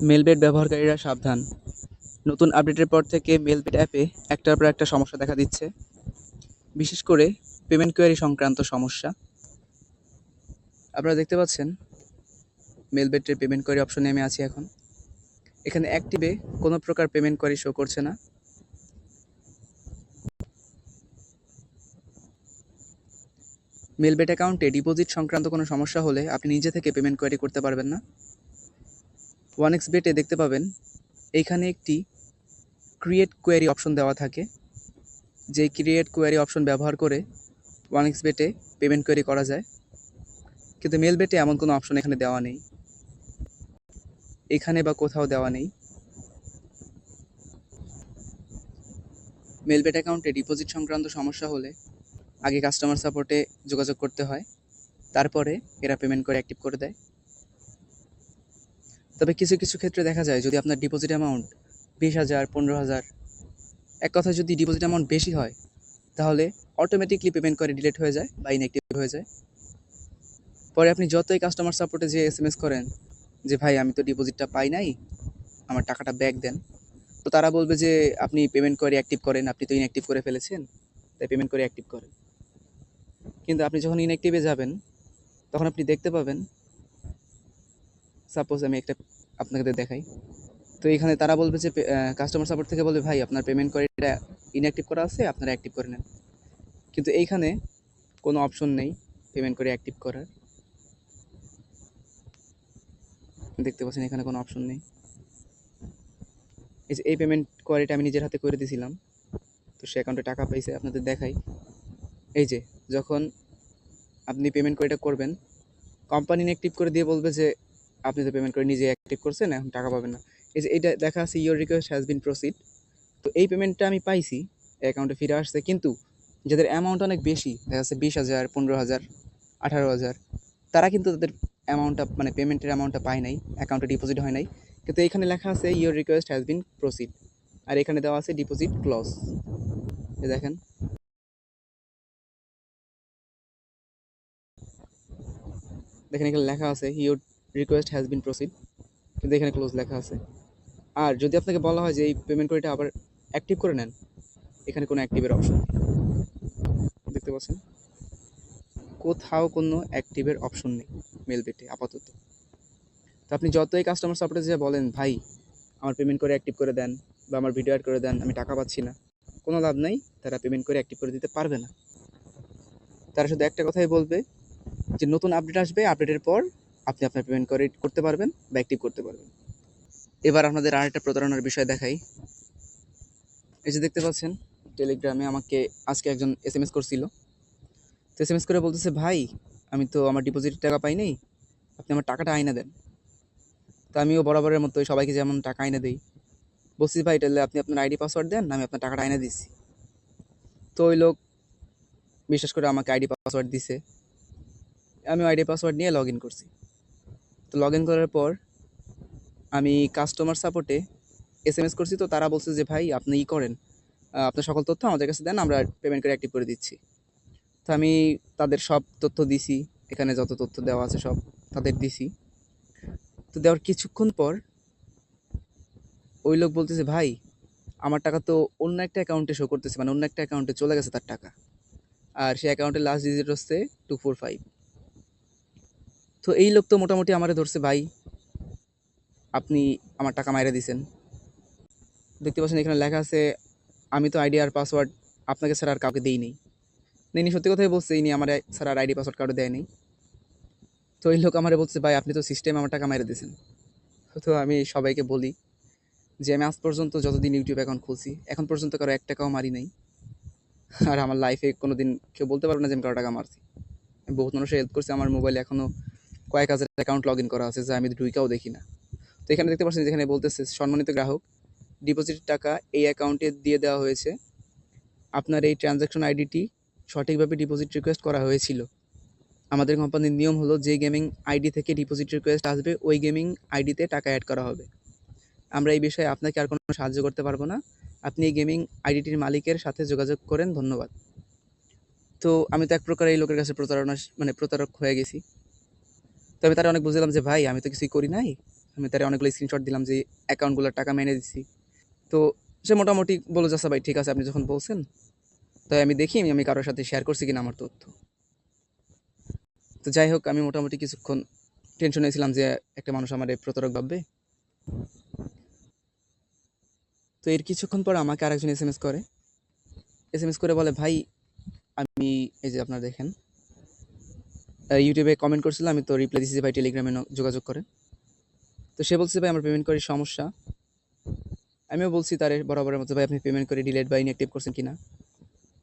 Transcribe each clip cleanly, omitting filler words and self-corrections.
Melbet ব্যবহারকারীরা সাবধান। নতুন আপডেটের পর থেকে মেলবেট অ্যাপে একটার পর একটা সমস্যা দেখা দিচ্ছে, বিশেষ করে পেমেন্ট কোয়ারি সংক্রান্ত সমস্যা। আপনারা দেখতে পাচ্ছেন মেলবেটের পেমেন্ট কোয়ারি অপশনে আমি আছি এখন। এখানে অ্যাক্টিভে কোনো প্রকার পেমেন্ট কোয়ারি শো করছে না। মেলবেট অ্যাকাউন্টে ডিপোজিট সংক্রান্ত কোনো সমস্যা হলে আপনি নিজে থেকে পেমেন্ট কোয়ারি করতে পারবেন না। 1xBet-এ দেখতে পাবেন এইখানে একটি ক্রিয়েট কোয়ারি অপশন দেওয়া থাকে। যেই ক্রিয়েট কোয়ারি অপশন ব্যবহার করে 1xBet-এ পেমেন্ট কোয়ারি করা যায়, কিন্তু মেলবেটে এমন কোনো অপশন এখানে দেওয়া নেই, এখানে বা কোথাও দেওয়া নেই। মেলবেট অ্যাকাউন্টে ডিপোজিট সংক্রান্ত সমস্যা হলে আগে কাস্টমার সাপোর্টে যোগাযোগ করতে হয়, তারপরে এরা পেমেন্ট করে অ্যাক্টিভ করে দেয়। তবে কিছু কিছু ক্ষেত্রে দেখা যায় যদি আপনার ডিপোজিট অ্যামাউন্ট 20,000, 15,000, এক কথায় যদি ডিপোজিট অ্যামাউন্ট বেশি হয়, তাহলে অটোমেটিকলি পেমেন্ট করে ডিলিট হয়ে যায় বা ইনঅ্যাক্টিভ হয়ে যায়। পরে আপনি যতই কাস্টমার সাপোর্টে যে SMS করেন যে ভাই আমি তো ডিপোজিটটা পাই নাই, আমার টাকাটা ব্যাক দেন, তো তারা বলবে যে আপনি পেমেন্ট করে অ্যাক্টিভ করেন, আপনি তো ইনঅ্যাক্টিভ করে ফেলেছেন, তাই পেমেন্ট করে অ্যাক্টিভ করেন। কিন্তু আপনি যখন ইনঅ্যাক্টিভে যাবেন তখন আপনি দেখতে পাবেন, সাপোজ আমি একটা আপনাদের দেখাই, তো এখানে তারা বলবে যে কাস্টমার সাপোর্ট থেকে বলবে ভাই আপনার পেমেন্ট করে এটা ইনঅ্যাক্টিভ করা আছে, আপনারা অ্যাক্টিভ করে নেন। কিন্তু এইখানে কোনো অপশন নেই পেমেন্ট করে অ্যাক্টিভ করার। দেখতে পাচ্ছেন এখানে কোনো অপশন নেই। এই যে এই পেমেন্ট কোয়ারিটা আমি নিজের হাতে করে দিয়েছিলাম, তো সে অ্যাকাউন্টে টাকা পাইছে, আপনাদের দেখাই। এই যে যখন আপনি পেমেন্ট কোয়ারিটা করবেন, কোম্পানি ইনঅ্যাক্টিভ করে দিয়ে বলবে যে আপনি তো পেমেন্ট করে নিজে অ্যাক্টিভ করছেন, এখন টাকা পাবেন না। এই যে এইটা দেখা আছে your request has been proceed. তো এই পেমেন্টটা আমি পাইছি, অ্যাকাউন্টে ফিরে আসছে, কিন্তু যাদের অ্যামাউন্ট অনেক বেশি, দেখা যাচ্ছে 20,000, 15,000, 18,000, তারা কিন্তু তাদের অ্যামাউন্টটা মানে পেমেন্টের অ্যামাউন্টটা পায় নাই, অ্যাকাউন্টে ডিপোজিট হয় নাই। কিন্তু এইখানে লেখা আছে your request has been proceed, আর এখানে দেওয়া আছে ডিপোজিট ক্লজ। দেখেন, দেখেন এখানে লেখা আছে your request has been proceed, কিন্তু এখানে ক্লোজ লেখা আছে। আর যদি আপনাকে বলা হয় যে এই পেমেন্ট কোডটা আবার অ্যাক্টিভ করে নেন, এখানে কোনো অ্যাক্টিভের অপশন দেখতে পাচ্ছেন, কোথাও কোনো অ্যাক্টিভের অপশন নেই মেলবেটে আপাতত। তো আপনি যতই কাস্টমার সাপোর্টে যে বলেন ভাই আমার পেমেন্ট করে অ্যাক্টিভ করে দেন বা আমার ভিডিও অ্যাড করে দেন, আমি টাকা পাচ্ছি না, কোনো লাভ নাই, তারা পেমেন্ট করে অ্যাক্টিভ করে দিতে পারবে না। তারা শুধু একটা কথাই বলবে যে নতুন আপডেট আসবে, আপডেটের পর আপনি আপনার পেমেন্ট করে করতে পারবেন বা অ্যাক্টিভ করতে পারবেন। এবার আপনাদের আরেকটা প্রতারণার বিষয় দেখাই। এই যে দেখতে পাচ্ছেন টেলিগ্রামে আমাকে আজকে একজন SMS করছিল। তো SMS করে বলতেছে ভাই আমি তো আমার ডিপোজিটের টাকা পাই নাই, আপনি আমার টাকাটা আইনা দেন। তো আমিও বরাবরের মতো সবাইকে যেমন টাকা আইনা দিই, বলছি ভাই তাহলে আপনি আপনার আইডি পাসওয়ার্ড দেন, আমি আপনার টাকাটা আইনা দিচ্ছি। তো ওই লোক বিশ্বাস করে আমাকে আইডি পাসওয়ার্ড দিছে, আমি আইডি পাসওয়ার্ড নিয়ে লগ ইন করছি। তো লগ ইন করার পর আমি কাস্টমার সাপোর্টে SMS করছি, তো তারা বলছে যে ভাই আপনি ই করেন, আপনার সকল তথ্য আমাদের কাছে দেন, আমরা পেমেন্ট করে অ্যাক্টিভ করে দিচ্ছি। তো আমি তাদের সব তথ্য দিছি, এখানে যত তথ্য দেওয়া আছে সব তাদের দিছি। তো দেওয়ার কিছুক্ষণ পর ওই লোক বলতেছে ভাই আমার টাকা তো অন্য একটা অ্যাকাউন্টে শো করতেছে, মানে অন্য একটা অ্যাকাউন্টে চলে গেছে তার টাকা, আর সেই অ্যাকাউন্টের লাস্ট ডিজিট হচ্ছে 245। তো এই লোক তো মোটামুটি আমারে ধরছে ভাই আপনি আমার টাকা মাইরা দিছেন। দেখতে পাচ্ছেন এখানে লেখা আছে আমি তো আইডি আর পাসওয়ার্ড আপনাকে ছাড়া আর কাউকে দিইনি। নেই, সত্যি কথাই বলছে, ইনি আমার ছাড়া আর আইডি পাসওয়ার্ড কাউকে দেয়নি। তো এই লোক আমারে বলছে ভাই আপনি তো সিস্টেম আমার টাকা মাইরা দিয়েছেন। তো আমি সবাইকে বলি যে আমি আজ পর্যন্ত যতদিন ইউটিউব অ্যাকাউন্ট খুলছি এখন পর্যন্ত কারো 1 টাকাও মারি নাই। আর আমার লাইফে কোনো দিন কেউ বলতে পারবে না যে আমি কারো টাকা মারছি। আমি বহুত মানুষের হেল্প করছি, আমার মোবাইলে এখনও কয়েক হাজার অ্যাকাউন্ট লগ ইন করা আছে যা আমি ঢুইকাও দেখি না। তো এখানে দেখতে পাচ্ছেন যেখানে বলতেছে সম্মানিত গ্রাহক ডিপোজিটের টাকা এই অ্যাকাউন্টে দিয়ে দেওয়া হয়েছে, আপনার এই ট্রানজ্যাকশন আইডিটি সঠিকভাবে ডিপোজিট রিকোয়েস্ট করা হয়েছিল। আমাদের কোম্পানির নিয়ম হলো যে গেমিং আইডি থেকে ডিপোজিট রিকোয়েস্ট আসবে ওই গেমিং আইডিতে টাকা অ্যাড করা হবে। আমরা এই বিষয়ে আপনাকে আর কোনো সাহায্য করতে পারবো না, আপনি এই গেমিং আইডিটির মালিকের সাথে যোগাযোগ করেন, ধন্যবাদ। তো আমি তো এক প্রকার এই লোকের কাছে প্রতারণা মানে প্রতারক হয়ে গেছি। তো আমি তারা অনেক বুঝলাম যে ভাই আমি তো কিছুই করি নাই, আমি তারে অনেকগুলো স্ক্রিনশট দিলাম যে অ্যাকাউন্টগুলোর টাকা মেনে দিছি। তো সে মোটামুটি বলল যে আচ্ছা ভাই ঠিক আছে আপনি যখন বলছেন, তাই আমি দেখি আমি কারোর সাথে শেয়ার করছি কিনা আমার তথ্য। তো যাই হোক আমি মোটামুটি কিছুক্ষণ টেনশনে ছিলাম যে একটা মানুষ আমার প্রতারক ভাববে। তো এর কিছুক্ষণ পর আমাকে আরেকজন এসএমএস করে বলে ভাই আমি এই যে আপনারা দেখেন ইউটিউবে কমেন্ট করছিলাম, আমি তো রিপ্লাই দিচ্ছি ভাই টেলিগ্রামে যোগাযোগ করেন। তো সে বলছে ভাই আমার পেমেন্ট করার সমস্যা। আমিও বলছি তারে বরাবরের মতো ভাই আপনি পেমেন্ট করে ডিলেট বা ইনঅ্যাক্টিভ করছেন কিনা।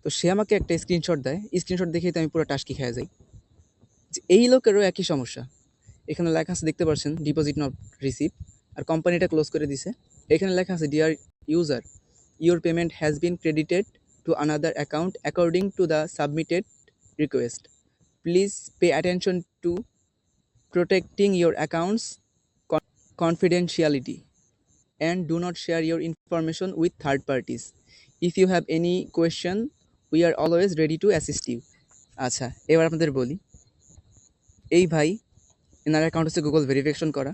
তো সে আমাকে একটা স্ক্রিনশট দেয়, স্ক্রিনশট দেখেই তো আমি পুরো টাস্কি খেয়ে যাই যে এই লোকেরও একই সমস্যা। এখানে লেখা আছে দেখতে পাচ্ছেন ডিপোজিট নট রিসিভ, আর কোম্পানিটা ক্লোজ করে দিছে। এখানে লেখা আছে dear user your payment has been credited to another account according to the submitted request, please pay attention to protecting your account's confidentiality and do not share your information with third parties. If you have any question, we are always ready to assist you. আচ্ছা এবার আপনাদের বলি, এই ভাই এনার account হচ্ছে Google verification করা।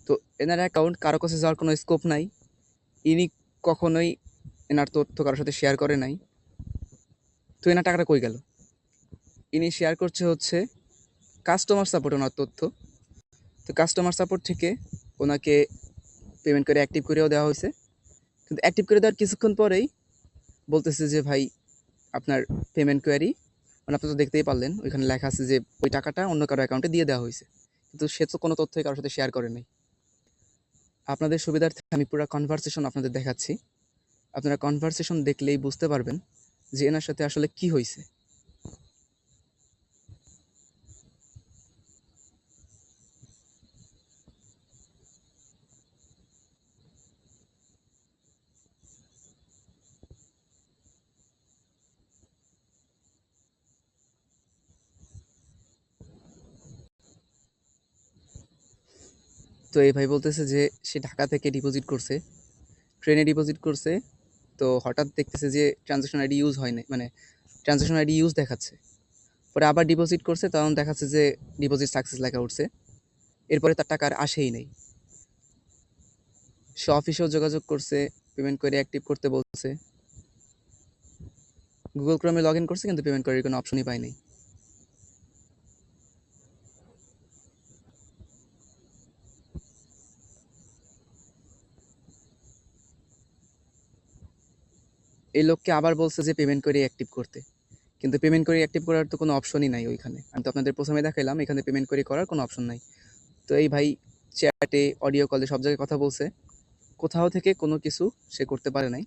তো এনার অ্যাকাউন্ট কারো কাছে যাওয়ার কোনো স্কোপ নাই। ইনি কখনোই এনার তথ্য কারোর সাথে শেয়ার করে নাই। তো এনার টাকাটা কই গেল? ইনি শেয়ার করছে হচ্ছে কাস্টমার সাপোর্ট ওনার তথ্য। তো কাস্টমার সাপোর্ট থেকে ওনাকে পেমেন্ট করে অ্যাক্টিভ করেও দেওয়া হয়েছে, কিন্তু অ্যাক্টিভ করে দেওয়ার কিছুক্ষণ পরেই বলতেছে যে ভাই আপনার পেমেন্ট কোয়ারি, মানে আপনি তো দেখতেই পারলেন ওইখানে লেখা আছে যে ওই টাকাটা অন্য কারো অ্যাকাউন্টে দিয়ে দেওয়া হয়েছে, কিন্তু সে তো কোনো তথ্যই কারোর সাথে শেয়ার করে নাই। আপনাদের সুবিধার্থে আমি পুরো কনভারসেশন আপনাদের দেখাচ্ছি, আপনারা কনভারসেশন দেখলেই বুঝতে পারবেন যে এনার সাথে আসলে কি হয়েছে। তো এই ভাই বলতেছে যে সে ঢাকা থেকে ডিপোজিট করছে, ট্রেনে ডিপোজিট করছে। তো হঠাৎ দেখতেছে যে ট্রানজ্যাকশন আইডি ইউজ হয় নাই, মানে ট্রানজ্যাকশন আইডি ইউজ দেখাচ্ছে। পরে আবার ডিপোজিট করছে, তখন দেখাচ্ছে যে ডিপোজিট সাকসেস লেখা উঠছে। এরপরে তার টাকা আর আসেই নাই। সে অফিসেও যোগাযোগ করছে, পেমেন্ট করে অ্যাক্টিভ করতে বলছে, গুগল ক্রোমে লগ ইন করছে, কিন্তু পেমেন্ট করার কোনো অপশনই পায় নাই। এই লোককে আবার বলছে যে পেমেন্ট করে অ্যাক্টিভ করতে, কিন্তু পেমেন্ট করে অ্যাক্টিভ করার তো কোনো অপশনই নাই ওইখানে। আমি তো আপনাদের প্রথমে দেখাইলাম এখানে পেমেন্ট করে করার কোনো অপশন নাই। তো এই ভাই চ্যাটে, অডিও কলে সব জায়গায় কথা বলছে, কোথাও থেকে কোনো কিছু সে করতে পারে নাই।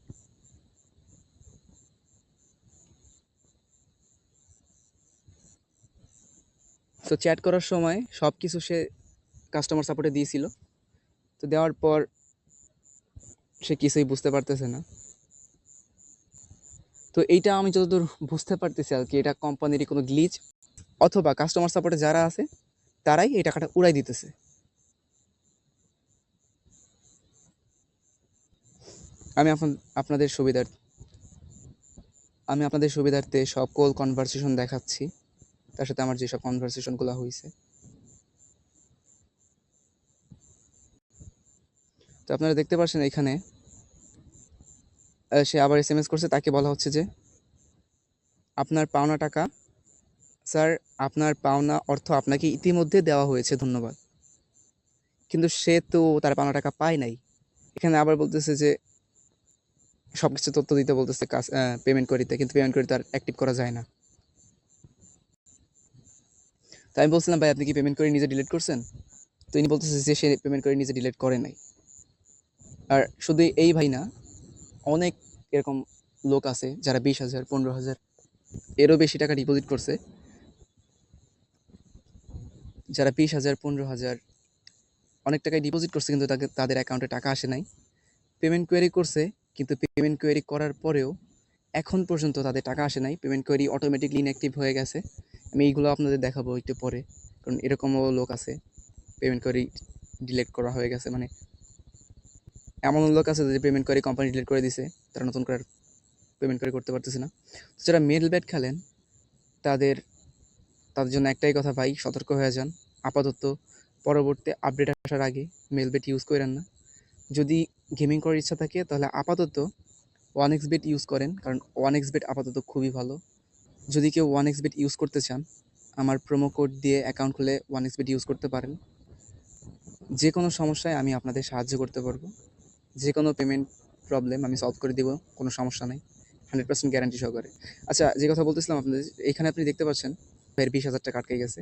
তো চ্যাট করার সময় সব কিছু সে কাস্টমার সাপোর্টে দিয়েছিল। তো দেওয়ার পর সে কিছুই বুঝতে পারতেছে না। তো এইটা আমি যতদূর বুঝতে পারতেছি আর কি, এটা কোম্পানিরই কোনো গ্লিচ, অথবা কাস্টমার সাপোর্টে যারা আছে তারাই এই টাকাটা উড়াই দিতেছে। আমি আপনাদের সুবিধার্থে আমি আপনাদের সুবিধার্থে সব কল কনভারসেশন দেখাচ্ছি, তার সাথে আমার যেসব কনভারসেশনগুলো হয়েছে। তো আপনারা দেখতে পাচ্ছেন এখানে সে আবার এসএমএস করছে, তাকে বলা হচ্ছে যে আপনার পাওনা টাকা, স্যার আপনার পাওনা অর্থ আপনাকে ইতিমধ্যে দেওয়া হয়েছে, ধন্যবাদ। কিন্তু সে তো তার পাওনা টাকা পায় নাই। এখানে আবার বলতেছে যে সব কিছু তথ্য দিতে বলতেছে কাজ পেমেন্ট করিতে, কিন্তু পেমেন্ট করিতে আর অ্যাক্টিভ করা যায় না। তো আমি বলছিলাম ভাই আপনি কি পেমেন্ট করে নিজে ডিলিট করছেন? তো ইনি বলতেছে যে সে পেমেন্ট করে নিজে ডিলিট করে নাই। আর শুধু এই ভাই না, অনেক এরকম লোক আছে যারা 20,000, 15,000 এরও বেশি টাকা ডিপোজিট করছে, যারা 20,000, 15,000 অনেক টাকায় ডিপোজিট করছে, কিন্তু তাদের অ্যাকাউন্টে টাকা আসে নাই। পেমেন্ট কোয়েরি করছে, কিন্তু পেমেন্ট কোয়েরি করার পরেও এখন পর্যন্ত তাদের টাকা আসে নাই, পেমেন্ট কোয়েরি অটোমেটিকলি ইনঅ্যাক্টিভ হয়ে গেছে। আমি এইগুলো আপনাদের দেখাবো একটু পরে, কারণ এরকমও লোক আছে পেমেন্ট কোয়েরি ডিলিট করা হয়ে গেছে, মানে এমন লোক আছে যে পেমেন্ট কোয়েরি কোম্পানি ডিলিট করে দিছে, তারা নতুন করে পেমেন্ট কোয়েরি করতে পারতেছে না। তো যারা মেল ব্যাট খেলেন তাদের তাদের জন্য একটাই কথা ভাই, সতর্ক হয়ে যান। আপাতত পরবর্তী আপডেট আসার আগে মেলবেট ইউজ করেন না। যদি গেমিং করার ইচ্ছা থাকে তাহলে আপাতত 1xbet ইউজ করেন, কারণ 1xbet আপাতত খুবই ভালো। যদি কেউ 1xbet ইউজ করতে চান, আমার প্রোমো কোড দিয়ে অ্যাকাউন্ট খুলে 1xbet ইউজ করতে পারেন। যে কোনো সমস্যায় আমি আপনাদের সাহায্য করতে পারবো। যে কোনো পেমেন্ট প্রবলেম আমি সলভ করে দিব, কোনো সমস্যা নেই, 100% গ্যারান্টি সহকারে। আচ্ছা, যে কথা বলতেছিলাম আপনাদের, এখানে আপনি দেখতে পাচ্ছেন ভাইয়ের 20,000 টাকা আটকে গেছে।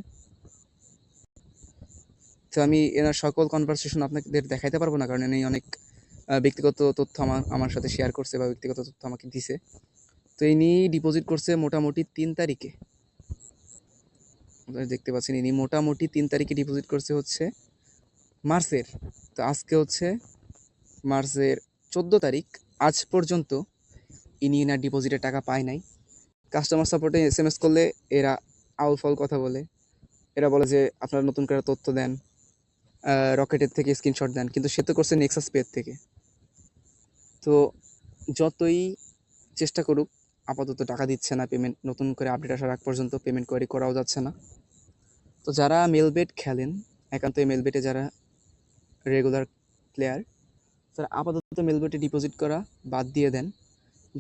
তো আমি এনার সকল কনভারসেশন আপনাদের দেখাইতে পারবো না, কারণ ইনি অনেক ব্যক্তিগত তথ্য আমার সাথে শেয়ার করছে বা ব্যক্তিগত তথ্য আমাকে দিছে। তো ইনি ডিপোজিট করছে মোটামুটি 3 তারিখে। আপনারা দেখতে পাচ্ছেন ইনি মোটামুটি 3 তারিখে ডিপোজিট করছে হচ্ছে মার্চের। তো আজকে হচ্ছে মার্চের 14 তারিখ। আজ পর্যন্ত ইনি এনার ডিপোজিটের টাকা পায় নাই। কাস্টমার সাপোর্টে SMS করলে এরা আউল ফাউল কথা বলে। এরা বলে যে আপনারা নতুন করে তথ্য দেন, রকেটের থেকে স্ক্রিনশট দেন, কিন্তু সে তো করছে নেক্সাস পের থেকে। তো যতই চেষ্টা করুক আপাতত টাকা দিচ্ছে না, পেমেন্ট নতুন করে আপডেট আসার আগ পর্যন্ত পেমেন্ট কোয়ারি করাও যাচ্ছে না। তো যারা মেলবেট খেলেন, একান্ত মেলবেটে যারা রেগুলার প্লেয়ার, তারা আপাতত মেলবেটে ডিপোজিট করা বাদ দিয়ে দেন।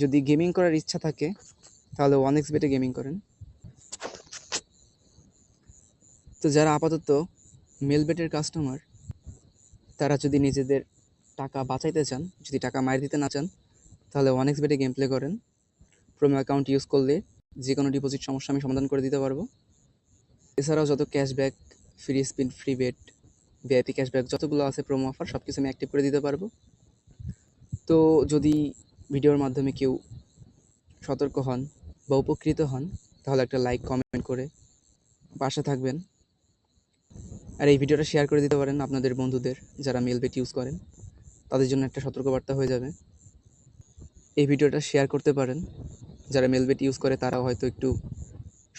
যদি গেমিং করার ইচ্ছা থাকে তাহলে 1xbet গেমিং করেন। তো যারা আপাতত মেলবেটের কাস্টমার, তারা যদি নিজেদের টাকা বাঁচাইতে চান, যদি টাকা মার দিতে না চান, তাহলে 1xbet গেম প্লে করেন। প্রোমো অ্যাকাউন্ট ইউজ করলে যে কোনো ডিপোজিট সমস্যা আমি সমাধান করে দিতে পারবো। এছাড়াও যত cashback, free spin, free bet, VIP cashback যতগুলো আছে প্রোমো অফার, সব কিছু আমি অ্যাক্টিভ করে দিতে পারবো। তো যদি ভিডিওর মাধ্যমে কেউ সতর্ক হন বা উপকৃত হন, তাহলে একটা লাইক কমেন্ট করে পাশে থাকবেন। আর এই ভিডিওটা শেয়ার করে দিতে পারেন আপনাদের বন্ধুদের যারা মেলবেট ইউজ করেন, তাদের জন্য একটা সতর্কবার্তা হয়ে যাবে। এই ভিডিওটা শেয়ার করতে পারেন, যারা মেলবেট ইউজ করে তারাও হয়তো একটু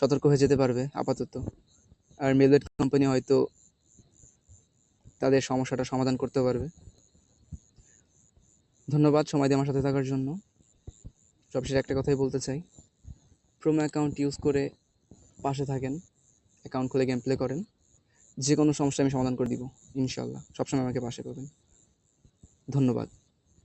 সতর্ক হয়ে যেতে পারবে আপাতত। আর মেলবেট কোম্পানি হয়তো তাদের সমস্যাটা সমাধান করতে পারবে। ধন্যবাদ সময় দিয়ে আমার সাথে থাকার জন্য। সবশেষে একটা কথাই বলতে চাই, প্রোমো অ্যাকাউন্ট ইউজ করে পাশে থাকেন, অ্যাকাউন্ট খুলে গেম প্লে করেন। যে কোনো সমস্যা আমি সমাধান করে দিব ইনশাল্লাহ। সবসময় আমাকে পাশে পাবেন। ধন্যবাদ।